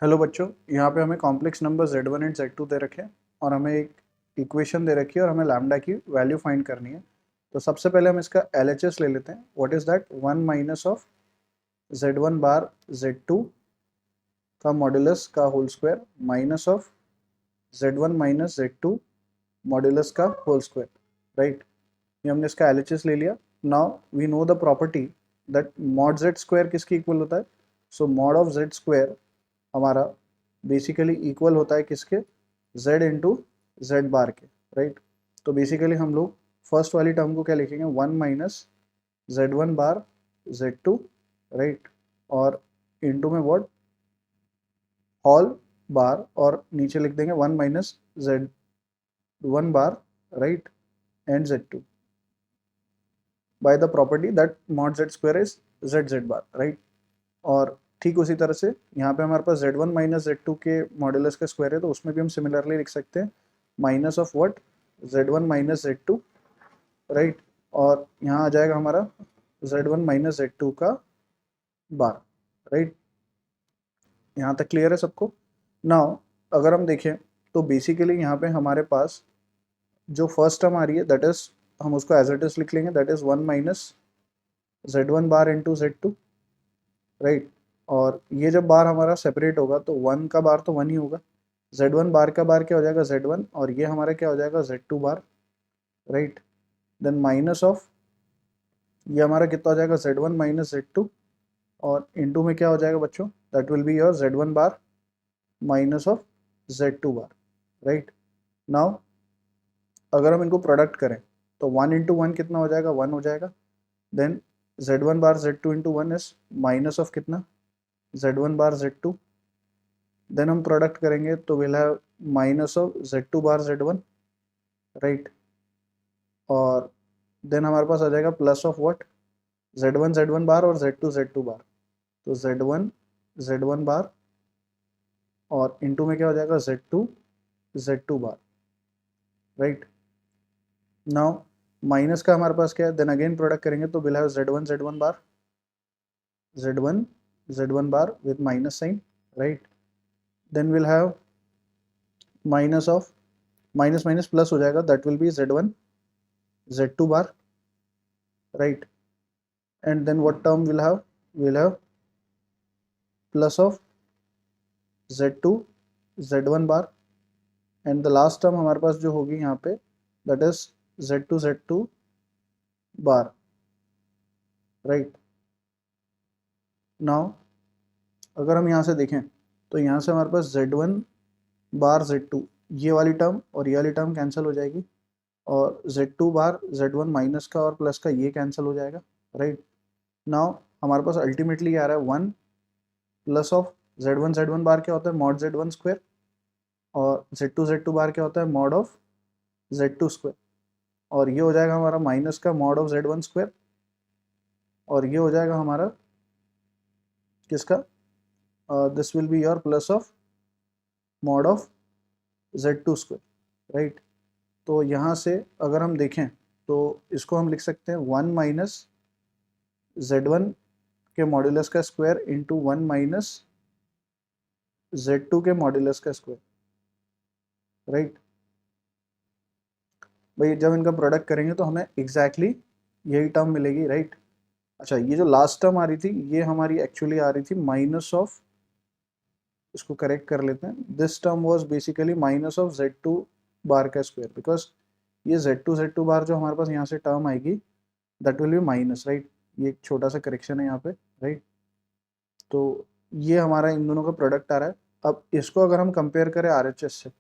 Hello बच्चों, यहाँ पे हमें complex number z1 and z2 दे रखे हैं और हमें एक इक्वेशन दे रखी है और हमें लैम्डा की वैल्यू फाइंड करनी है। तो सबसे पहले हम इसका LHS ले लेते हैं। What is that? 1 minus of z1 bar z2 का मॉड्यूलस का whole square minus of z1 minus z2 modulus का होल स्क्वायर, राइट। ये हमने इसका LHS ले लिया। Now we know the property that mod z square किसकी इक्वल होता है। So mod of z square हमारा बेसिकली इक्वल होता है किसके? z इंटू जेड बार के, राइट। तो बेसिकली हम लोग फर्स्ट वाली टर्म को क्या लिखेंगे? 1 minus z1 bar z2, right, और इंटू में व्हाट? होल बार, और नीचे लिख देंगे 1 minus z1 bar, right, and z2 by the property that mod z square is z bar, right. और ठीक उसी तरह से यहाँ पे हमारे पास z1 माइनस z2 के मॉड्यूलस का स्क्वायर है, तो उसमें भी हम सिमिलरली लिख सकते हैं minus of what? z1 minus z2, right. और यहाँ आ जाएगा हमारा z1 माइनस z2 का बार, राइट। यहाँ तक क्लियर है सबको? नाउ अगर हम देखें तो बेसिकली यहाँ पे हमारे पास जो फर्स्ट टर्म आ रही है दैट इज, हम उसको एज इट इज लिख लेंगे, that is 1 minus z1 bar into z2, right. और ये जब बार हमारा सेपरेट होगा तो 1 का बार तो 1 ही होगा, z1 बार का बार क्या हो जाएगा? z1, और ये हमारा क्या हो जाएगा? z2 bar, right. Then minus of ये हमारा कितना हो जाएगा? z1 माइनस z2, और इनटू में क्या हो जाएगा बच्चों? That will be your z1 bar minus of z2 bar, right. Now अगर हम इनको प्रोडक्ट करें तो 1 इंटू 1 कितना हो जाएगा? 1 हो जाएगा। Then z1 bar z2 into 1 is minus of कितना? z1 bar z2। देन हम प्रोडक्ट करेंगे तो will have minus of z2 bar z1, right. और देन हमारे पास आ जाएगा प्लस ऑफ व्हाट? z1 बार और z2 बार। तो z1 बार और इनटू में क्या हो जाएगा? z2 bar, right. Now minus का हमारे पास क्या है? देन अगेन प्रोडक्ट करेंगे तो will have z1 bar z1 bar with minus sign, right. Then will have minus of minus minus plus हो जाएगा, that will be z2 bar, right. And then what term will have? We'll have plus of z2 z1 bar, and the last term हमारे पास जो होगी यहाँ पे that is z2 bar, right. Now अगर हम यहाँ से देखें तो यहाँ से हमारे पास z1 बार z2, ये वाली टर्म और ये वाली टर्म कैंसिल हो जाएगी, और z2 बार z1 माइनस का और प्लस का ये कैंसिल हो जाएगा, राइट। नाउ हमारे पास अल्टीमेटली आ रहा है 1 प्लस ऑफ z1 बार क्या होता है? मॉड z1 स्क्वायर, और z2 बार क्या होता है? मॉड ऑफ z2 स्क्वायर, और ये हो जाएगा हमारा माइनस का मॉड ऑफ z1 स्क्वायर, और ये हो जाएगा हमारा किसका? This will be your plus of mod of z2 square, right. तो यहाँ से अगर हम देखें तो इसको हम लिख सकते हैं 1 माइनस z1 के मॉड्यूलस का स्क्वायर इंटू 1 माइनस z2 के मॉड्यूलस का स्क्वायर, राइट। भाई जब इनका प्रोडक्ट करेंगे तो हमें एग्जैक्टली यही टर्म मिलेगी, राइट। अच्छा, ये जो लास्ट टर्म आ रही थी ये हमारी एक्चुअली आ रही थी माइनस ऑफ, इसको करेक्ट कर लेते हैं, this term was basically minus of z2 बार का स्क्वायर, बिकॉज ये z2 बार जो हमारे पास यहाँ से टर्म आएगी that will B minus, right. ये एक छोटा सा करेक्शन है यहाँ पे, राइट। तो ये हमारा इन दोनों का प्रोडक्ट आ रहा है। अब इसको अगर हम कंपेयर करें RHS से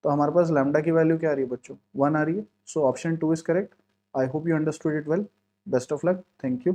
तो हमारे पास लैम्डा की वैल्यू क्या आ रही है बच्चों? 1 आ रही है। So option 2 is correct. I hope you understood it well. Best of luck. Thank you.